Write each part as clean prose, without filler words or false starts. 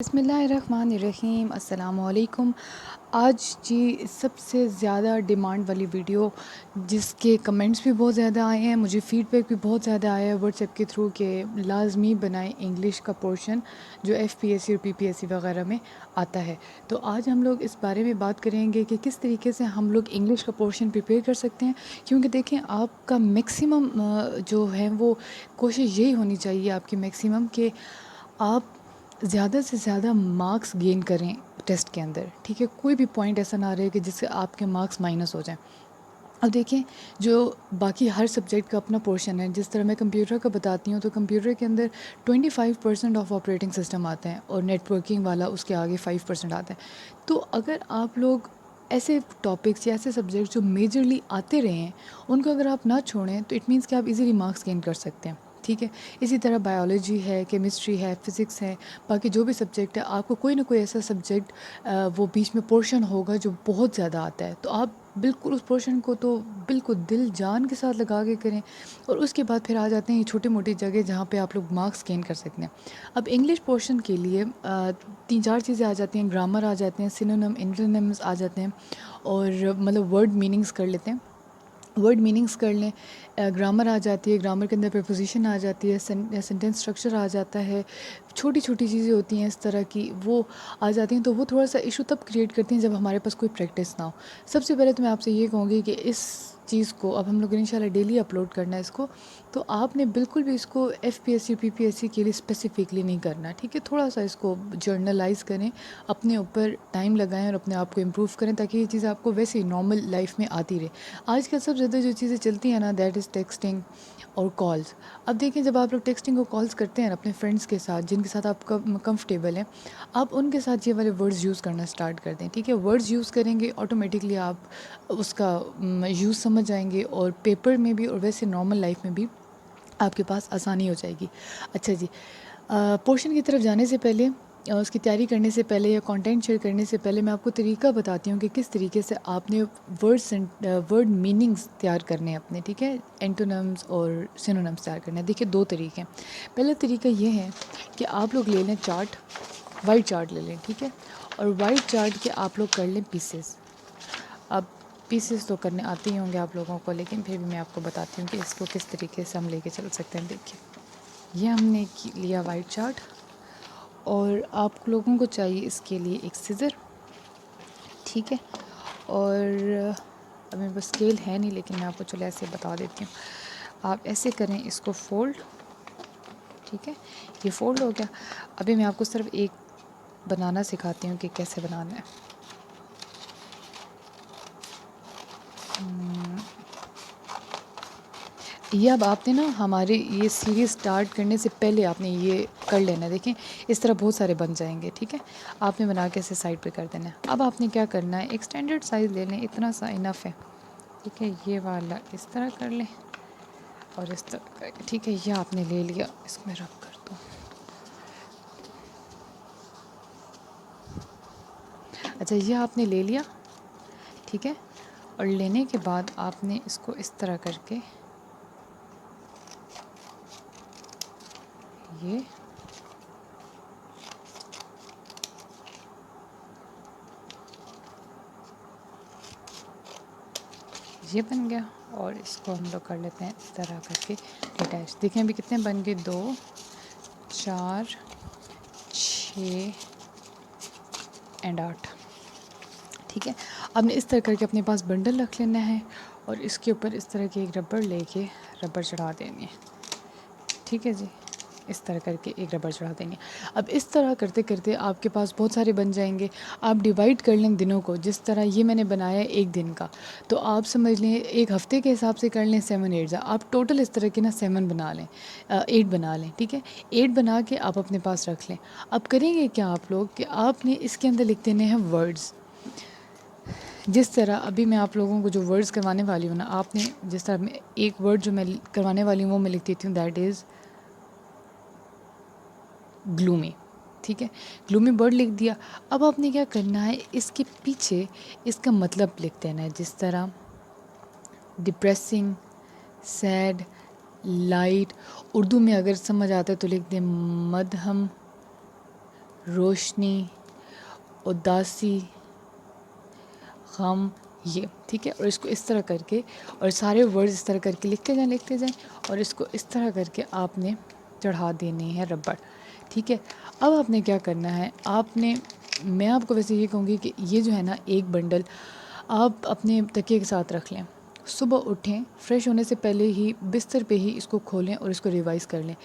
बिस्मिल्लाहिर्रहमानिर्रहीम अस्सलामुअलैकुम। आज जी सबसे ज़्यादा डिमांड वाली वीडियो जिसके कमेंट्स भी बहुत ज़्यादा आए हैं, मुझे फ़ीडबैक भी बहुत ज़्यादा आया है व्हाट्सएप के थ्रू कि लाज़मी बनाएं इंग्लिश का पोर्शन जो एफपीएससी और पीपीएससी वगैरह में आता है। तो आज हम लोग इस बारे में बात करेंगे कि किस तरीके से हम लोग इंग्लिश का पोर्शन प्रिपेयर कर सकते हैं, क्योंकि देखें आपका मैक्सिमम जो है वो कोशिश यही होनी चाहिए आपकी मैक्सिमम कि आप ज़्यादा से ज़्यादा मार्क्स गेन करें टेस्ट के अंदर। ठीक है, कोई भी पॉइंट ऐसा ना रहे कि जिससे आपके मार्क्स माइनस हो जाएं। अब देखें, जो बाकी हर सब्जेक्ट का अपना पोर्शन है, जिस तरह मैं कंप्यूटर का बताती हूँ तो कंप्यूटर के अंदर 25% ऑफ ऑपरेटिंग सिस्टम आते हैं और नेटवर्किंग वाला उसके आगे 5% आता है। तो अगर आप लोग ऐसे टॉपिक्स या ऐसे सब्जेक्ट जो मेजरली आते रहे हैं उनको अगर आप ना छोड़ें तो इट मीन्स कि आप इजीली मार्क्स गेन कर सकते हैं। ठीक है, इसी तरह बायोलॉजी है, केमिस्ट्री है, फ़िज़िक्स है, बाकी जो भी सब्जेक्ट है, आपको कोई ना कोई ऐसा सब्जेक्ट वो बीच में पोर्शन होगा जो बहुत ज़्यादा आता है, तो आप बिल्कुल उस पोर्शन को तो बिल्कुल दिल जान के साथ लगा के करें। और उसके बाद फिर आ जाते हैं ये छोटी मोटी जगह जहाँ पे आप लोग मार्क्स गेन कर सकते हैं। अब इंग्लिश पोर्शन के लिए 3-4 चीज़ें आ जाती हैं, ग्रामर आ जाते हैं, सिनोनिम एंटोनिम्स आ जाते हैं, और मतलब वर्ड मीनिंग्स कर लेते हैं। वर्ड मीनिंग्स कर लें, ग्रामर आ जाती है, ग्रामर के अंदर प्रीपोजिशन आ जाती है, सेंटेंस स्ट्रक्चर आ जाता है, छोटी छोटी चीज़ें होती हैं इस तरह की, वो आ जाती हैं। तो वो थोड़ा सा इशू तब क्रिएट करती हैं जब हमारे पास कोई प्रैक्टिस ना हो। सबसे पहले तो मैं आपसे ये कहूँगी कि इस चीज़ को अब हम लोग इंशाल्लाह डेली अपलोड करना है इसको, तो आपने बिल्कुल भी इसको एफपीएससी पीपीएससी के लिए स्पेसिफिकली नहीं करना। ठीक है, थोड़ा सा इसको जर्नलाइज करें, अपने ऊपर टाइम लगाएं और अपने आप को इम्प्रूव करें, ताकि ये चीज़ आपको वैसे ही नॉर्मल लाइफ में आती रहे। आजकल सबसे ज़्यादा जो चीज़ें चलती हैं ना, दैट इज़ टेक्सटिंग और कॉल्स। अब देखें, जब आप लोग टेक्सटिंग और कॉल्स करते हैं अपने फ्रेंड्स के साथ जिनके साथ आप कंफर्टेबल हैं, आप उनके साथ ये वाले वर्ड्स यूज़ करना स्टार्ट कर दें। ठीक है, वर्ड्स यूज़ करेंगे ऑटोमेटिकली आप उसका यूज़ समझ जाएंगे, और पेपर में भी और वैसे नॉर्मल लाइफ में भी आपके पास आसानी हो जाएगी। अच्छा जी, पोर्शन की तरफ जाने से पहले, उसकी तैयारी करने से पहले या कंटेंट शेयर करने से पहले मैं आपको तरीका बताती हूँ कि किस तरीके से आपने वर्ड मीनिंग्स तैयार करने हैं अपने। ठीक है, एंटोनिम्स और सिनोनिम्स तैयार करने हैं। देखिए, दो तरीके हैं। पहला तरीका ये है कि आप लोग ले लें चार्ट, वाइट चार्ट ले लें। ठीक है, और वाइट चार्ट के आप लोग कर लें पीसेस। अब पीसेस तो करने आते ही होंगे आप लोगों को, लेकिन फिर भी मैं आपको बताती हूँ कि इसको किस तरीके से हम लेके चल सकते हैं। देखिए, ये हमने लिया वाइट चार्ट, और आप लोगों को चाहिए इसके लिए एक सीज़र। ठीक है, और अब मेरे पास स्केल है नहीं, लेकिन मैं आपको चलो ऐसे बता देती हूँ। आप ऐसे करें इसको फोल्ड। ठीक है, ये फोल्ड हो गया। अभी मैं आपको सिर्फ एक बनाना सिखाती हूँ कि कैसे बनाना है। ये अब आपने ना हमारे ये सीरीज़ स्टार्ट करने से पहले आपने ये कर लेना। देखें, इस तरह बहुत सारे बन जाएंगे। ठीक है, आपने बना के इसे साइड पे कर देना है। अब आपने क्या करना है, एक स्टैंडर्ड साइज़ ले लें, इतना सा इनफ है। ठीक है, ये वाला इस तरह कर लें और इस तरह कर। ठीक है, ये आपने ले लिया, इसमें रब कर दो। अच्छा, ये आपने ले लिया। ठीक है, और लेने के बाद आपने इसको इस तरह करके ये बन गया, और इसको हम लोग कर लेते हैं इस तरह करके अटैच। देखें अभी कितने बन गए, 2 4 6 एंड 8। ठीक है, आपने इस तरह करके अपने पास बंडल रख लेना है, और इसके ऊपर इस तरह की एक रबड़ लेके रबड़ चढ़ा देनी है। ठीक है जी, इस तरह करके एक रबड़ चढ़ा देनी है। अब इस तरह करते करते आपके पास बहुत सारे बन जाएंगे। आप डिवाइड कर लें दिनों को, जिस तरह ये मैंने बनाया एक दिन का, तो आप समझ लें एक हफ़्ते के हिसाब से कर लें 7 8 आप टोटल इस तरह के ना 7 बना लें, 8 बना लें। ठीक है, 8 बना के आप अपने पास रख लें। अब करेंगे क्या आप लोग कि आपने इसके अंदर लिख देने हैं वर्ड्स। जिस तरह अभी मैं आप लोगों को जो वर्ड्स करवाने वाली हूँ ना, आपने जिस तरह मैं एक वर्ड जो मैं करवाने वाली हूँ वो मैं लिख देती हूँ, दैट इज़ ग्लूमी। ठीक है, ग्लूमी वर्ड लिख दिया। अब आपने क्या करना है, इसके पीछे इसका मतलब लिख देना है, जिस तरह डिप्रेसिंग, सैड, लाइट। उर्दू में अगर समझ आता है तो लिख दें मदहम, रोशनी, उदासी, गम, ये ठीक है। और इसको इस तरह करके और सारे वर्ड्स इस तरह करके लिखते जाएं और इसको इस तरह करके आपने चढ़ा देने हैं रबड़, ठीक है। अब आपने क्या करना है, मैं आपको वैसे ये कहूँगी कि ये जो है ना एक बंडल आप अपने तकिए के साथ रख लें। सुबह उठें, फ्रेश होने से पहले ही बिस्तर पे ही इसको खोलें और इसको रिवाइज़ कर लें।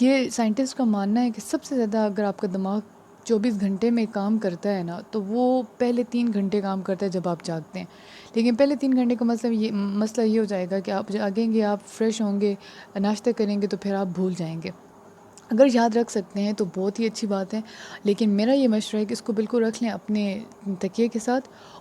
ये साइंटिस्ट का मानना है कि सबसे ज़्यादा अगर आपका दिमाग 24 घंटे में काम करता है ना, तो वो पहले 3 घंटे काम करता है जब आप जागते हैं। लेकिन पहले 3 घंटे का मसला ये हो जाएगा कि आप जागेंगे, आप फ्रेश होंगे, नाश्ता करेंगे तो फिर आप भूल जाएंगे। अगर याद रख सकते हैं तो बहुत ही अच्छी बात है, लेकिन मेरा ये मशवरा है कि इसको बिल्कुल रख लें अपने तकिए के साथ,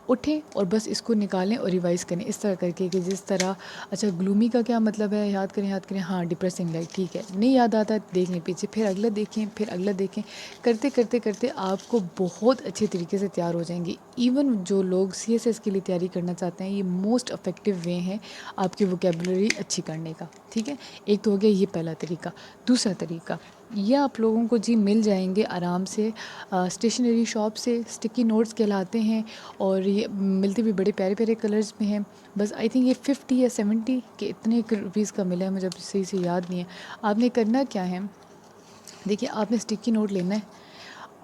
उठें और बस इसको निकालें और रिवाइज़ करें इस तरह करके कि जिस तरह, अच्छा ग्लूमी का क्या मतलब है, याद करें, हाँ डिप्रेसिंग लाइक, ठीक है, नहीं याद आता देख लें पीछे, फिर अगला देखें, फिर अगला देखें, करते करते करते आपको बहुत अच्छे तरीके से तैयार हो जाएंगी। इवन जो लोग CSS के लिए तैयारी करना चाहते हैं, ये मोस्ट इफ़ेक्टिव वे है आपकी वोकेबलरी अच्छी करने का, ठीक है। एक तो हो गया ये पहला तरीका। दूसरा तरीका, ये आप लोगों को जी मिल जाएंगे आराम से स्टेशनरी शॉप से, स्टिकी नोट्स कहलाते हैं और ये मिलते भी बड़े प्यारे प्यारे कलर्स में हैं। बस आई थिंक ये 50 या 70 के इतने रुपीज़ का मिला है, मुझे अब सही से याद नहीं है। आपने करना क्या है, देखिए आपने स्टिकी नोट लेना है,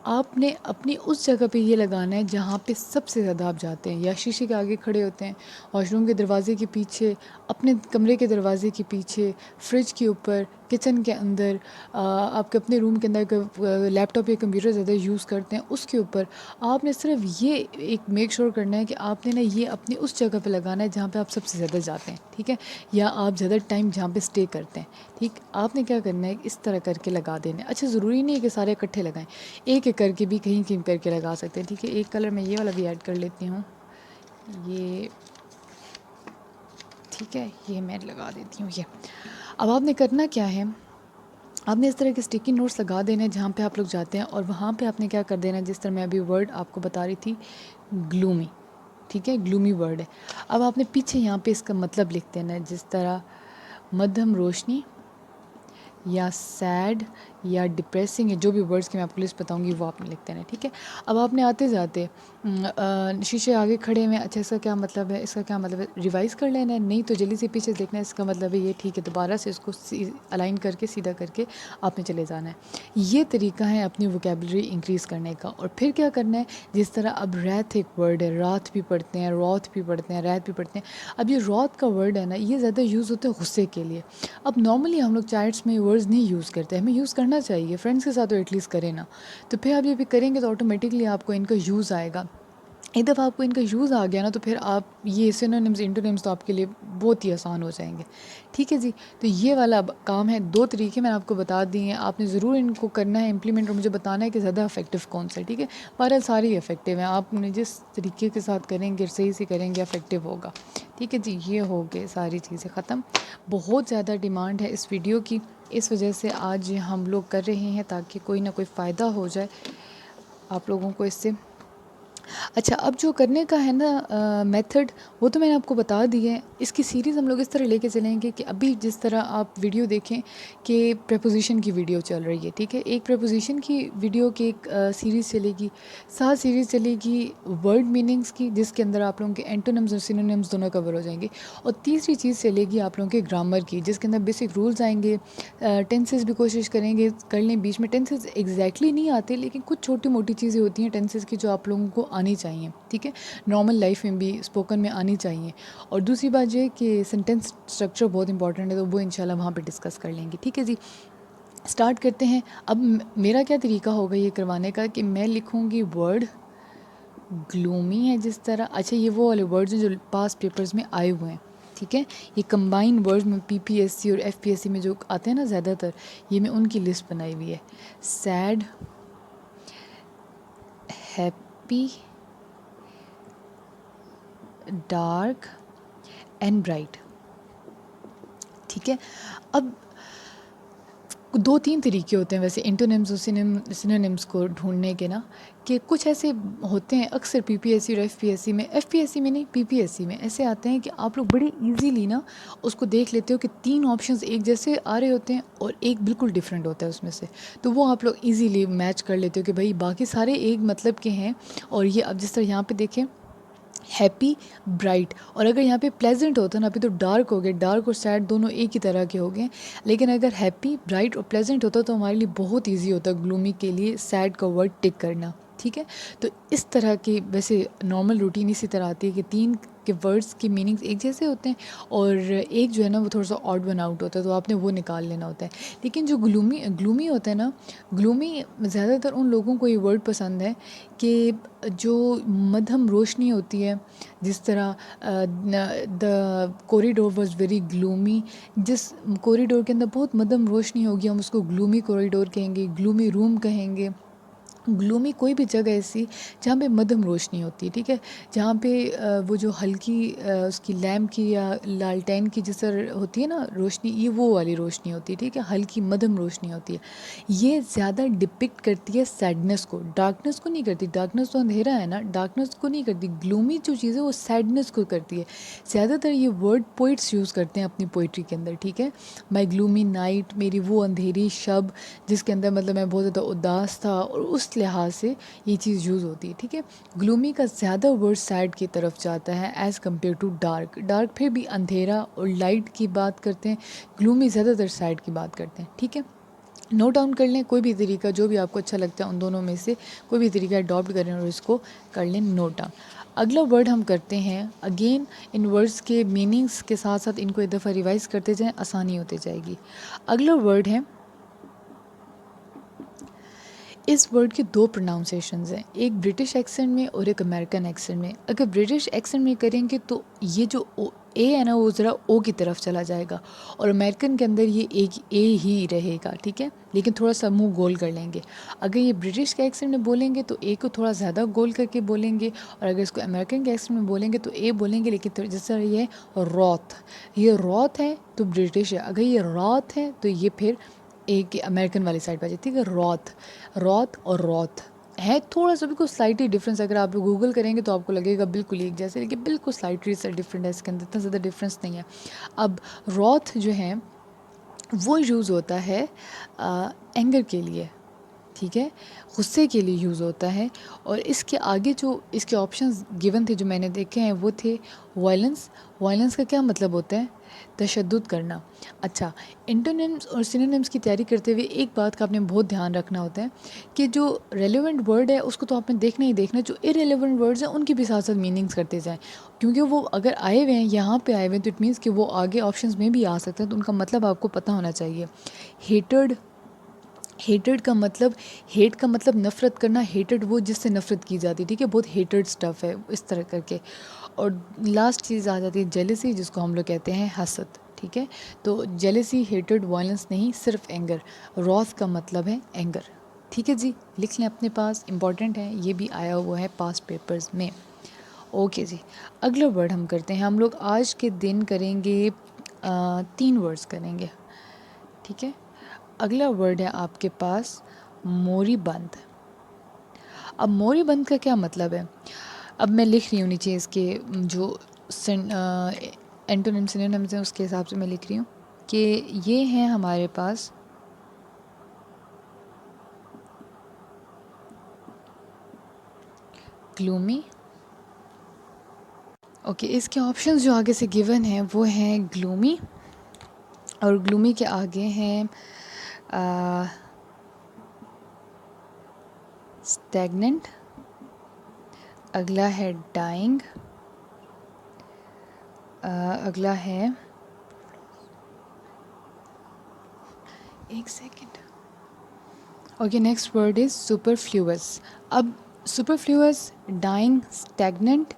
आपने अपनी उस जगह पे ये लगाना है जहाँ पे सबसे ज़्यादा आप जाते हैं, या शीशे के आगे खड़े होते हैं, वॉशरूम के दरवाज़े के पीछे, अपने कमरे के दरवाज़े के पीछे, फ्रिज के ऊपर, किचन के अंदर, आपके अपने रूम के अंदर लैपटॉप या कंप्यूटर ज़्यादा यूज़ करते हैं उसके ऊपर। आपने सिर्फ ये एक मेक श्योर करना है कि आपने ना ये अपनी उस जगह पे लगाना है जहाँ पे आप सबसे ज़्यादा जाते हैं, ठीक है, या आप ज़्यादा टाइम जहाँ पे स्टे करते हैं, ठीक। आपने क्या करना है, इस तरह करके लगा देना है। अच्छा, ज़रूरी नहीं है कि सारे इकट्ठे लगाएं, एक एक करके भी कहीं कहीं करके लगा सकते हैं, ठीक है। एक कलर मैं ये वाला भी ऐड कर लेती हूँ, ये ठीक है, ये मैं लगा देती हूँ ये। अब आपने करना क्या है, आपने इस तरह के स्टिकी नोट्स लगा देने हैं जहाँ पे आप लोग जाते हैं, और वहाँ पे आपने क्या कर देना है, जिस तरह मैं अभी वर्ड आपको बता रही थी, ग्लूमी, ठीक है, ग्लूमी वर्ड है। अब आपने पीछे यहाँ पे इसका मतलब लिख देना है, जिस तरह मध्यम रोशनी या सैड या डिप्रेसिंग, या जो भी वर्ड्स की मैं आपको लिस्ट बताऊंगी वो आपने लिख देना है, ठीक है। अब आपने आते जाते शीशे आगे खड़े हुए, अच्छा इसका क्या मतलब है, इसका क्या मतलब है, रिवाइज़ कर लेना है, नहीं तो जल्दी से पीछे देखना है, इसका मतलब है ये, ठीक है, दोबारा से इसको अलाइन करके सीधा करके आपने चले जाना है। ये तरीका है अपनी वोकेबलरी इंक्रीज़ करने का। और फिर क्या करना है, जिस तरह अब रैथ एक वर्ड है, रात भी पढ़ते हैं, रौथ भी पढ़ते हैं, रैथ भी पढ़ते हैं। अब ये रौथ का वर्ड है ना, ये ज़्यादा यूज़ होता है गुस्से के लिए। अब नॉर्मली हम लोग चैट्स में वर्ड्स नहीं यूज़ करते, हमें यूज़ करना चाहिए, फ्रेंड्स के साथ तो एटलीस्ट करें ना। तो फिर आप ये भी करेंगे तो ऑटोमेटिकली आपको इनका यूज़ आएगा। एक दफ़ा आपको इनका यूज़ आ गया ना, तो फिर आप ये सिनोनिम्स इंटोनिम्स तो आपके लिए बहुत ही आसान हो जाएंगे, ठीक है जी। तो ये वाला अब काम है, 2 तरीके मैंने आपको बता दिए हैं, आपने ज़रूर इनको करना है इम्प्लीमेंट, और मुझे बताना है कि ज़्यादा इफेक्टिव कौन सा है, ठीक है। बहरहाल सारे ही इफेक्टिव हैं, आपने जिस तरीके के साथ करेंगे, सही से करेंगे, इफेक्टिव होगा, ठीक है जी। ये हो गए सारी चीज़ें ख़त्म। बहुत ज़्यादा डिमांड है इस वीडियो की, इस वजह से आज हम लोग कर रहे हैं ताकि कोई ना कोई फ़ायदा हो जाए आप लोगों को इससे। अच्छा, अब जो करने का है ना मेथड, वो तो मैंने आपको बता दी है। इसकी सीरीज़ हम लोग इस तरह लेके चलेंगे कि अभी जिस तरह आप वीडियो देखें कि प्रेपोजिशन की वीडियो चल रही है, ठीक है, एक प्रेपोजिशन की वीडियो की एक सीरीज़ चलेगी, साथ सीरीज़ चलेगी वर्ड मीनिंग्स की, जिसके अंदर आप लोगों के एंटोनिम्स और सिनोनिम्स दोनों कवर हो जाएंगे। और तीसरी चीज़ चलेगी आप लोगों के ग्रामर की, जिसके अंदर बेसिक रूल्स आएंगे, टेंसेस भी कोशिश करेंगे कर लें। बीच में टेंसेस एग्जैक्टली नहीं आते, लेकिन कुछ छोटी मोटी चीज़ें होती हैं टेंसेस की जो आप लोगों को आनी चाहिए, ठीक है, नॉर्मल लाइफ में भी, स्पोकन में आनी चाहिए। और दूसरी बात ये कि सेंटेंस स्ट्रक्चर बहुत इंपॉर्टेंट है, तो वो इंशाल्लाह वहाँ पे डिस्कस कर लेंगे, ठीक है जी। स्टार्ट करते हैं। अब मेरा क्या तरीका होगा ये करवाने का कि मैं लिखूँगी वर्ड ग्लूमी है जिस तरह, अच्छा ये वो वाले वर्ड्स हैं जो पास पेपर्स में आए हुए हैं, ठीक है। ये कंबाइन वर्ड्स में PPSC और FPSC में जो आते हैं ना ज़्यादातर, ये मैं उनकी लिस्ट बनाई हुई है। Sad, happy, dark and bright, ठीक है। अब दो तीन तरीके होते हैं वैसे इंटोनिम्स और सिनोनिम्स को ढूंढने के ना, कि कुछ ऐसे होते हैं अक्सर पीपीएससी और एफपीएससी में नहीं, पीपीएससी में ऐसे आते हैं कि आप लोग बड़ी इजीली ना उसको देख लेते हो कि तीन ऑप्शंस एक जैसे आ रहे होते हैं और एक बिल्कुल डिफरेंट होता है उसमें से, तो वो आप लोग इजीली मैच कर लेते हो कि भाई बाकी सारे एक मतलब के हैं। और ये अब जिस तरह यहाँ पे देखें हैप्पी, ब्राइट, और अगर यहाँ पे प्लेजेंट होता ना, अभी तो डार्क हो गए, डार्क और सैड दोनों एक ही तरह के हो गए, लेकिन अगर हैप्पी, ब्राइट और प्लेजेंट होता तो हमारे लिए बहुत इजी होता ग्लूमी के लिए सैड का वर्ड टिक करना। ठीक है, तो इस तरह की वैसे नॉर्मल रूटीन इसी तरह आती है कि तीन के वर्ड्स की मीनिंग्स एक जैसे होते हैं और एक जो है ना वो थोड़ा सा ऑड वन आउट होता है, तो आपने वो निकाल लेना होता है। लेकिन जो ग्लूमी ग्लूमी होता है ना, ग्लूमी ज़्यादातर उन लोगों को ये वर्ड पसंद है कि जो मध्यम रोशनी होती है, जिस तरह the corridor was very gloomy, जिस कॉरिडोर के अंदर बहुत मध्यम रोशनी होगी हम उसको ग्लूमी कॉरिडोर कहेंगे, ग्लूमी रूम कहेंगे। ग्लूमी कोई भी जगह ऐसी जहाँ पे मध्यम रोशनी होती है, ठीक है, जहाँ पे वो जो हल्की उसकी लैम्प की या लालटेन की जिस तरह होती है ना रोशनी, ये वो वाली रोशनी होती है, ठीक है, हल्की मध्यम रोशनी होती है। ये ज़्यादा डिपिक्ट करती है सैडनेस को, डार्कनेस को नहीं करती। डार्कनेस तो अंधेरा है ना, डार्कनेस को नहीं करती। ग्लूमी जो चीज़ है वो सैडनेस को करती है। ज़्यादातर ये वर्ड पोइट्स यूज़ करते हैं अपनी पोइट्री के अंदर, ठीक है। माई ग्लूमी नाइट, मेरी वो अंधेरी शब जिसके अंदर मतलब मैं बहुत ज़्यादा उदास था, और उस लिहाज से ये चीज़ यूज़ होती है, ठीक है। ग्लूमी का ज़्यादा वर्ड सैड की तरफ जाता है as compare to dark. Dark फिर भी अंधेरा और लाइट की बात करते हैं, ग्लूमी ज़्यादातर सैड की बात करते हैं, ठीक है। नोट डाउन कर लें, कोई भी तरीका जो भी आपको अच्छा लगता है उन दोनों में से कोई भी तरीका अडॉप्ट करें और इसको कर लें नोट डाउन। अगला वर्ड हम करते हैं, अगेन इन वर्ड्स के मीनिंग्स के साथ साथ इनको एक दफ़ा रिवाइज करते जाएं, आसानी होती जाएगी। अगला वर्ड है, इस वर्ड के दो प्रोनाउंसिएशंस हैं, एक ब्रिटिश एक्सेंट में और एक अमेरिकन एक्सेंट में। अगर ब्रिटिश एक्सेंट में करेंगे तो ये जो ए है ना वो ज़रा ओ की तरफ चला जाएगा, और अमेरिकन के अंदर ये एक ए ही रहेगा, ठीक है, लेकिन थोड़ा सा मुंह गोल कर लेंगे। अगर ये ब्रिटिश के एक्सेंट में बोलेंगे तो ए को थोड़ा ज़्यादा गोल करके बोलेंगे, और अगर इसको अमेरिकन के एक्सेंट में बोलेंगे तो ए बोलेंगे, लेकिन जैसे ये रॉथ, ये रॉथ है तो ब्रिटिश है, अगर ये रॉथ है तो ये फिर एक अमेरिकन वाली साइड पर आ जाती है। रॉथ, रॉथ और रॉथ है थोड़ा सा बिल्कुल स्लाइटली डिफरेंस, अगर आप गूगल करेंगे तो आपको लगेगा बिल्कुल एक जैसे, लेकिन बिल्कुल स्लाइटली सा डिफरेंट है, इसके अंदर इतना ज़्यादा डिफरेंस नहीं है। अब रॉथ जो है वो यूज़ होता है एंगर के लिए, ठीक है, गुस्से के लिए यूज़ होता है। और इसके आगे जो इसके ऑप्शंस गिवन थे जो मैंने देखे हैं वो थे वायलेंस। वायलेंस का क्या मतलब होता है, तशद्दुद करना। अच्छा, इंटोनिम्स और सिनोनिम्स की तैयारी करते हुए एक बात का आपने बहुत ध्यान रखना होता है कि जो रेलेवेंट वर्ड है उसको तो आपने देखना ही देखना, जो इरेलेवेंट वर्ड्स हैं उनकी भी साथ साथ मीनिंग्स करते जाएं, क्योंकि वो अगर आए हुए हैं यहाँ पे आए हुए हैं तो इट मीन्स कि वो आगे ऑप्शंस में भी आ सकते हैं, तो उनका मतलब आपको पता होना चाहिए। हेटेड, हेटेड का मतलब, हेट का मतलब नफ़रत करना, हेटेड वो जिससे नफ़रत की जाती है, ठीक है, बहुत हेटेड स्टफ़ है इस तरह करके। और लास्ट चीज़ आ जाती है जेलसी, जिसको हम लोग कहते हैं हसद, ठीक है। तो जेलसी, हेटेड, वायलेंस नहीं, सिर्फ एंगर। रॉथ का मतलब है एंगर, ठीक है जी, लिख लें अपने पास, इम्पॉर्टेंट है, ये भी आया हुआ है पास्ट पेपर्स में। ओके जी, अगला वर्ड हम करते हैं, हम लोग आज के दिन करेंगे 3 वर्ड्स करेंगे, ठीक है। अगला वर्ड है आपके पास मोरीबंद। अब मोरीबंद का क्या मतलब है, अब मैं लिख रही हूँ नीचे इसके जो एंटोनिम सिनोनिम्स हैं उसके हिसाब से मैं लिख रही हूँ कि ये हैं हमारे पास ग्लूमी। ओके, इसके ऑप्शंस जो आगे से गिवन हैं वो हैं ग्लूमी, और ग्लूमी के आगे हैं स्टैग्नेंट, अगला है डाइंग, अगला है, एक second, okay, next word is superfluous. अब सुपरफ्लूअस, डाइंग, स्टैग्नेंट,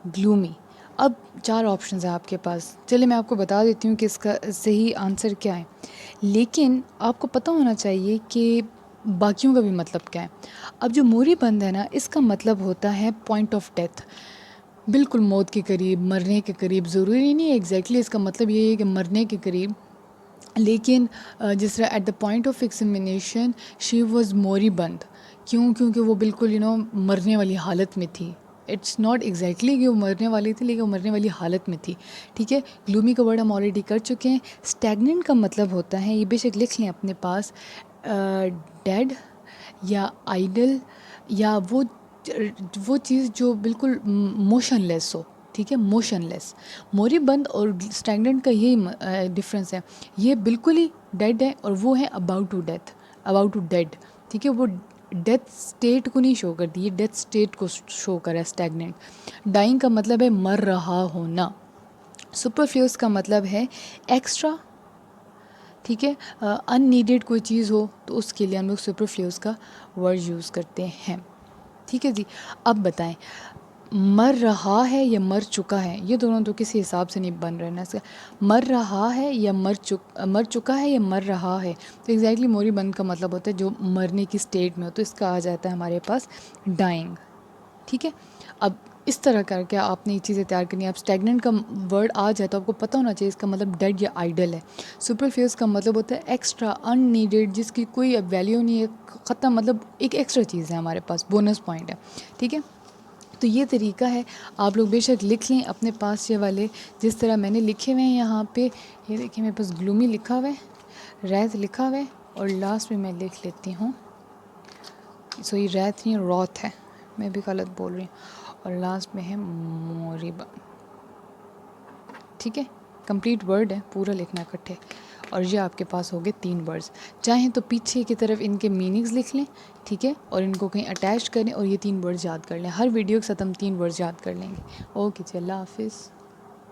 ग्लूमी, अब 4 ऑप्शंस हैं आपके पास। चलिए मैं आपको बता देती हूँ कि इसका सही आंसर क्या है, लेकिन आपको पता होना चाहिए कि बाकियों का भी मतलब क्या है। अब जो मोरीबंद है ना, इसका मतलब होता है पॉइंट ऑफ डेथ, बिल्कुल मौत के करीब, मरने के करीब। ज़रूरी नहीं है एग्जैक्टली इसका मतलब ये है कि मरने के करीब, लेकिन जिस तरह at the point of examination she was moribund. क्यों? क्योंकि वो बिल्कुल मरने वाली हालत में थी। इट्स नॉट एग्जैक्टली कि वो मरने वाली थी, लेकिन वो मरने वाली हालत में थी। ठीक है, ग्लूमी का वर्ड हम ऑलरेडी कर चुके हैं। स्टैगनेंट का मतलब होता है, ये बेशक लिख लें अपने पास, डेड या आइडल, या वो चीज़ जो बिल्कुल मोशनलेस हो। ठीक है, मोशनलेस। मोरीबंद और स्टैगनेंट का यही डिफरेंस है। ये बिल्कुल ही डेड है और वो है about to death, about to dead. ठीक है, वो डेथ स्टेट को नहीं शो करती, ये डेथ स्टेट को शो कर रहा है स्टैगनेंट। डाइंग का मतलब है मर रहा होना। सुपरफ्लूअस का मतलब है एक्स्ट्रा। ठीक है, अननीडेड कोई चीज़ हो तो उसके लिए हम लोग सुपरफ्लूअस का वर्ड यूज़ करते हैं। ठीक है जी, अब बताएं, मर रहा है या मर चुका है, ये दोनों तो किसी हिसाब से नहीं बन रहे ना इसका। मर रहा है या मर चुका है या मर रहा है, तो एग्जैक्टली मोरीबंद का मतलब होता है जो मरने की स्टेट में हो, तो इसका आ जाता है हमारे पास डाइंग। ठीक है, अब इस तरह करके आपने ये चीज़ें तैयार करनी है। अब स्टैगनेंट का वर्ड आ जाए तो आपको पता होना चाहिए इसका मतलब डेड या आइडल है। सुपरफ्लूअस का मतलब होता है एक्स्ट्रा, अननीडेड, जिसकी कोई अब वैल्यू नहीं है, ख़त्म, मतलब एक एक्स्ट्रा चीज़ है हमारे पास, बोनस पॉइंट है। ठीक है, तो ये तरीका है, आप लोग बेशक लिख लें अपने पास ये वाले जिस तरह मैंने लिखे हुए हैं यहाँ पे। ये देखिए मेरे पास ग्लूमी लिखा हुआ है, रैत लिखा हुआ है, और लास्ट में मैं लिख लेती हूँ, सो ये रैत नहीं रौत है, मैं भी गलत बोल रही हूँ, और लास्ट में है मोरिबा। ठीक है, कंप्लीट वर्ड है, पूरा लिखना इकट्ठे। और ये आपके पास हो गए 3 वर्ड्स। चाहें तो पीछे की तरफ इनके मीनिंग्स लिख लें। ठीक है, और इनको कहीं अटैच करें और ये 3 वर्ड्स याद कर लें। हर वीडियो के साथ हम 3 वर्ड्स याद कर लेंगे। ओके जी, अल्लाह हाफिज़।